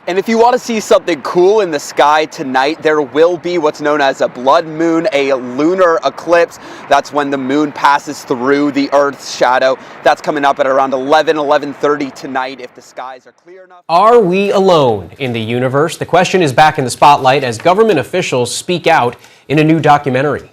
And if you want to see something cool in the sky tonight, there will be what's known as a blood moon, a lunar eclipse. That's when the moon passes through the Earth's shadow. That's coming up at around 11:30 tonight if the skies are clear enough. Are we alone in the universe? The question is back in the spotlight as government officials speak out in a new documentary.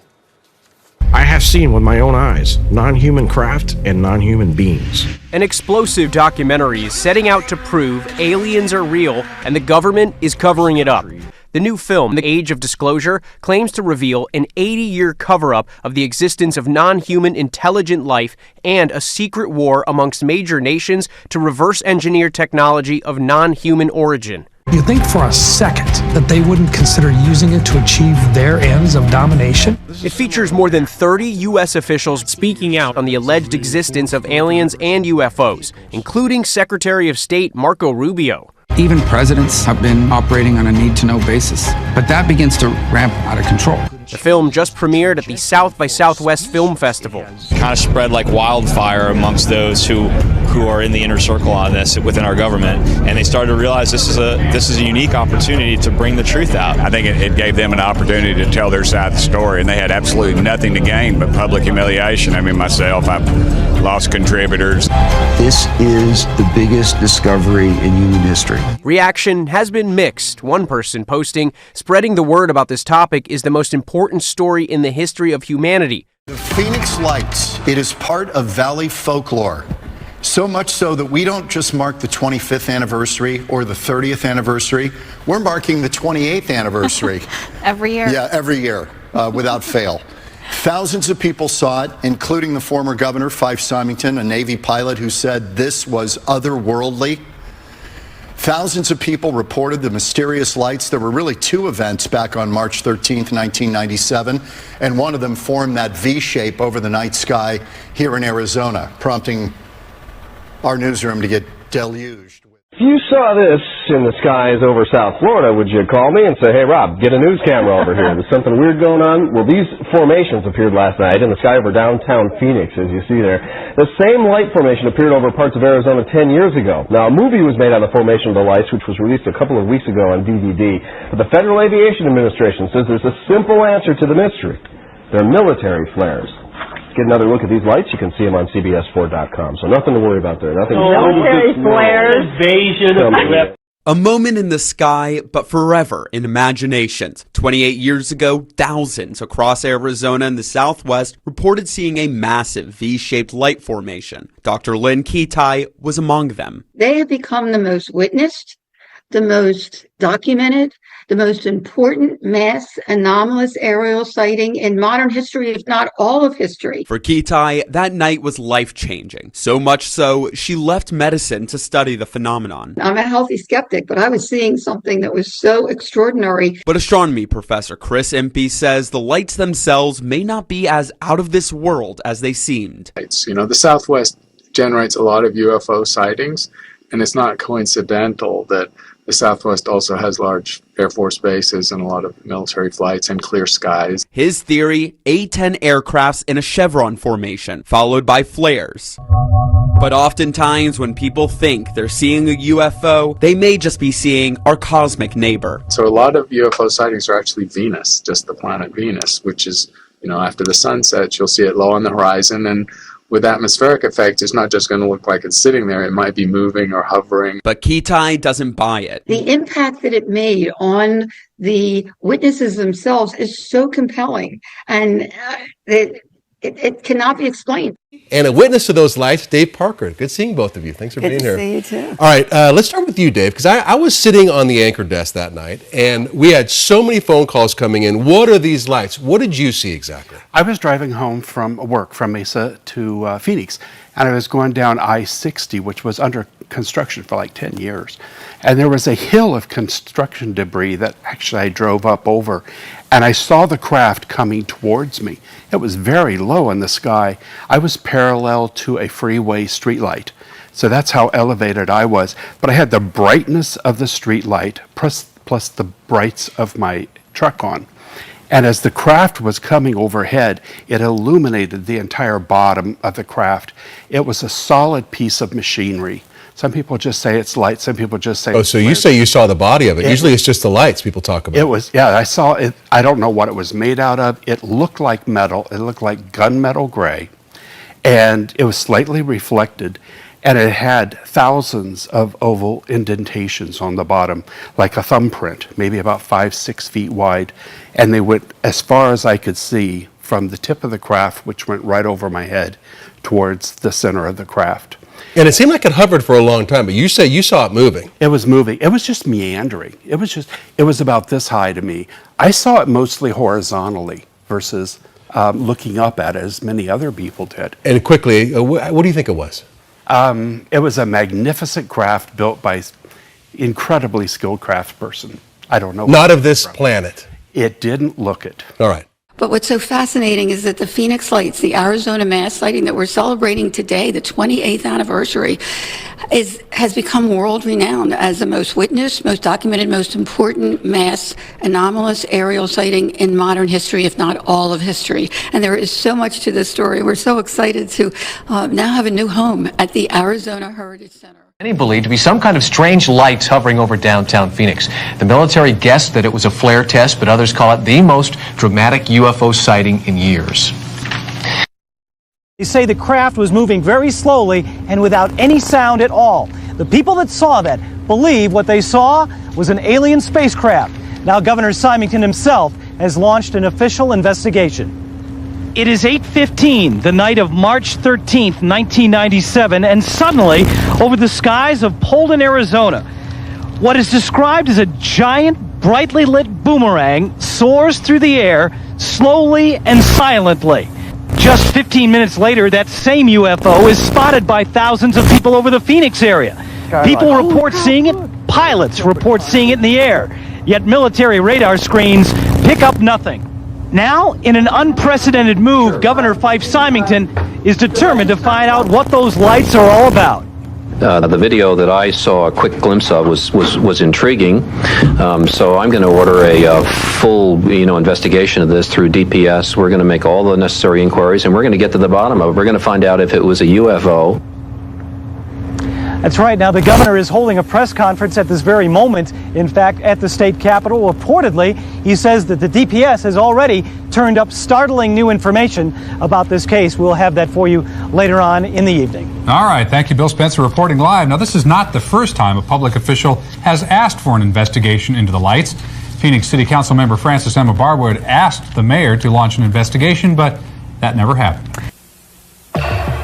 I have seen with my own eyes non-human craft and non-human beings. An explosive documentary is setting out to prove aliens are real and the government is covering it up. The new film, The Age of Disclosure, claims to reveal an 80-year cover-up of the existence of non-human intelligent life and a secret war amongst major nations to reverse engineer technology of non-human origin. You think for a second that they wouldn't consider using it to achieve their ends of domination? It features more than 30 U.S. officials speaking out on the alleged existence of aliens and UFOs, including Secretary of State Marco Rubio. Even presidents have been operating on a need-to-know basis, but that begins to ramp out of control. The film just premiered at the South by Southwest Film Festival. Kind of spread like wildfire amongst those who are in the inner circle on this within our government, and they started to realize this is a unique opportunity to bring the truth out. I think it gave them an opportunity to tell their side of the story, and they had absolutely nothing to gain but public humiliation. I mean, myself, I've lost contributors. This is the biggest discovery in human history. Reaction has been mixed. One person posting, "Spreading the word about this topic is the most important story in the history of humanity." The Phoenix Lights, it is part of Valley folklore. So much so that we don't just mark the 25th anniversary or the 30th anniversary, we're marking the 28th anniversary. Every year? Yeah, every year, without fail. Thousands of people saw it, including the former governor, Fife Symington, a Navy pilot who said this was otherworldly. Thousands of people reported the mysterious lights. There were really two events back on March 13th, 1997, and one of them formed that V shape over the night sky here in Arizona, prompting our newsroom to get deluged. If you saw this in the skies over South Florida, would you call me and say, "Hey, Rob, get a news camera over here. There's something weird going on"? Well, these formations appeared last night in the sky over downtown Phoenix, as you see there. The same light formation appeared over parts of Arizona 10 years ago. Now, a movie was made on the formation of the lights, which was released a couple of weeks ago on DVD. But the Federal Aviation Administration says there's a simple answer to the mystery. They're military flares. Get another look at these lights. You can see them on CBS4.com. So nothing to worry about there. Nothing. Military flares. Invasion of the A moment in the sky, but forever in imaginations. 28 years ago, thousands across Arizona and the Southwest reported seeing a massive V-shaped light formation. Dr. Lynn Kitai was among them. They have become the most witnessed, the most documented, the most important mass anomalous aerial sighting in modern history, if not all of history. For Kitai, that night was life-changing. So much so, she left medicine to study the phenomenon. I'm a healthy skeptic, but I was seeing something that was so extraordinary. But astronomy professor Chris Impey says the lights themselves may not be as out of this world as they seemed. You know, the Southwest generates a lot of UFO sightings, and it's not coincidental that the Southwest also has large Air Force bases and a lot of military flights and clear skies. His theory, A-10 aircrafts in a chevron formation, followed by flares. But oftentimes when people think they're seeing a UFO, they may just be seeing our cosmic neighbor. So a lot of UFO sightings are actually Venus, just the planet Venus, which is, you know, after the sun sets, you'll see it low on the horizon, and with atmospheric effects, it's not just going to look like it's sitting there. It might be moving or hovering. But Kitai doesn't buy it. The impact that it made on the witnesses themselves is so compelling, and it cannot be explained. And a witness to those lights, Dave Parker. Good seeing both of you. Thanks for being here. Good to see you too. All right, let's start with you, Dave, because I was sitting on the anchor desk that night, and we had so many phone calls coming in. What are these lights? What did you see exactly? I was driving home from work from Mesa to Phoenix, and I was going down I-60, which was under construction for like 10 years. And there was a hill of construction debris that actually I drove up over, and I saw the craft coming towards me. It was very low in the sky. I was parallel to a freeway streetlight. So that's how elevated I was. But I had the brightness of the streetlight plus the brights of my truck on. And as the craft was coming overhead, it illuminated the entire bottom of the craft. It was a solid piece of machinery. Some people just say it's light. Some people just say Oh, it's so you flares. say you saw the body of it. Usually it's just the lights people talk about. It was, yeah, I saw it. I don't know what it was made out of. It looked like metal. It looked like gunmetal gray. And it was slightly reflected. And it had thousands of oval indentations on the bottom, like a thumbprint, maybe about 5-6 feet wide. And they went as far as I could see from the tip of the craft, which went right over my head, towards the center of the craft. And it seemed like it hovered for a long time, but you say you saw it moving. It was moving. It was just meandering. It was about this high to me. I saw it mostly horizontally versus looking up at it as many other people did. And quickly, what do you think it was? It was a magnificent craft built by incredibly skilled craftsperson. I don't know. Not of this planet. It didn't look it. All right. But what's so fascinating is that the Phoenix Lights, the Arizona mass sighting that we're celebrating today, the 28th anniversary, has become world renowned as the most witnessed, most documented, most important mass anomalous aerial sighting in modern history, if not all of history. And there is so much to this story. We're so excited to now have a new home at the Arizona Heritage Center. Many believe to be some kind of strange lights hovering over downtown Phoenix. The military guessed that it was a flare test, but others call it the most dramatic UFO sighting in years. They say the craft was moving very slowly and without any sound at all. The people that saw that believe what they saw was an alien spacecraft. Now Governor Symington himself has launched an official investigation. It is 8:15, the night of March 13th, 1997, and suddenly, over the skies of Polden, Arizona, what is described as a giant, brightly lit boomerang soars through the air, slowly and silently. Just 15 minutes later, that same UFO is spotted by thousands of people over the Phoenix area. People report seeing it, pilots report seeing it in the air, yet military radar screens pick up nothing. Now, in an unprecedented move, Governor Fife Symington is determined to find out what those lights are all about. The video that I saw a quick glimpse of was intriguing, so I'm going to order a full investigation of this through DPS. We're going to make all the necessary inquiries, and we're going to get to the bottom of it. We're going to find out if it was a UFO. That's right. Now, the governor is holding a press conference at this very moment. In fact, at the state capitol, reportedly, he says that the DPS has already turned up startling new information about this case. We'll have that for you later on in the evening. All right. Thank you, Bill Spencer, reporting live. Now, this is not the first time a public official has asked for an investigation into the lights. Phoenix City Council member Francis Emma Barwood asked the mayor to launch an investigation, but that never happened.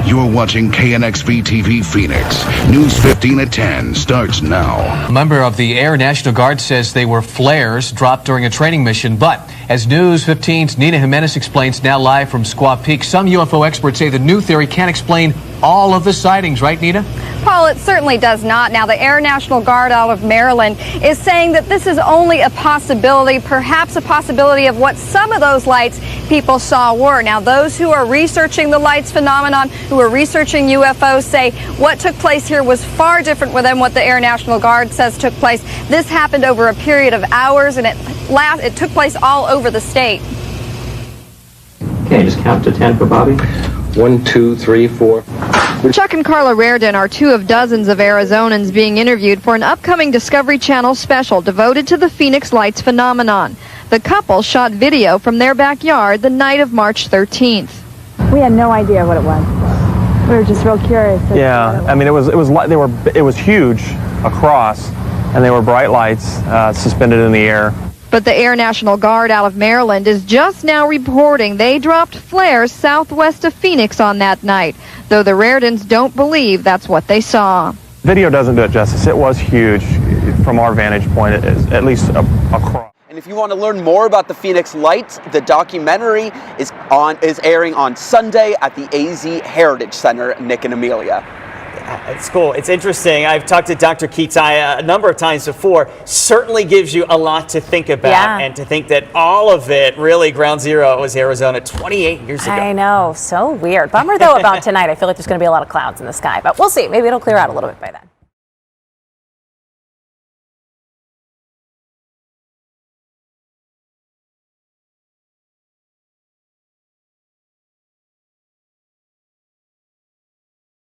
You're watching KNXV TV Phoenix. News 15 at 10 starts now. A member of the Air National Guard says they were flares dropped during a training mission, but as News 15's Nina Jimenez explains now live from Squaw Peak, some UFO experts say the new theory can't explain all of the sightings, right, Nina? Paul, it certainly does not. Now, the Air National Guard out of Maryland is saying that this is only a possibility, perhaps a possibility of what some of those lights people saw were. Now, those who are researching the lights phenomenon, who are researching UFOs, say what took place here was far different than what the Air National Guard says took place. This happened over a period of hours, and it took place all over the state. Okay, just count to 10 for Bobby. 1, 2, 3, 4. Chuck and Carla Reardon are two of dozens of Arizonans being interviewed for an upcoming Discovery Channel special devoted to the Phoenix Lights phenomenon. The couple shot video from their backyard the night of March 13th. We had no idea what it was. We were just real curious. Yeah, I mean, it was huge across, and they were bright lights suspended in the air. But the Air National Guard out of Maryland is just now reporting they dropped flares southwest of Phoenix on that night, though the Reardons don't believe that's what they saw. Video doesn't do it justice. It was huge from our vantage point, at least across. And if you want to learn more about the Phoenix Lights, the documentary is airing on Sunday at the AZ Heritage Center, Nick and Amelia. It's cool. It's interesting. I've talked to Dr. Keatai a number of times before. Certainly gives you a lot to think about, and to think that all of it, really, ground zero was Arizona 28 years ago. I know. So weird. Bummer, though, about tonight. I feel like there's going to be a lot of clouds in the sky, but we'll see. Maybe it'll clear out a little bit by then.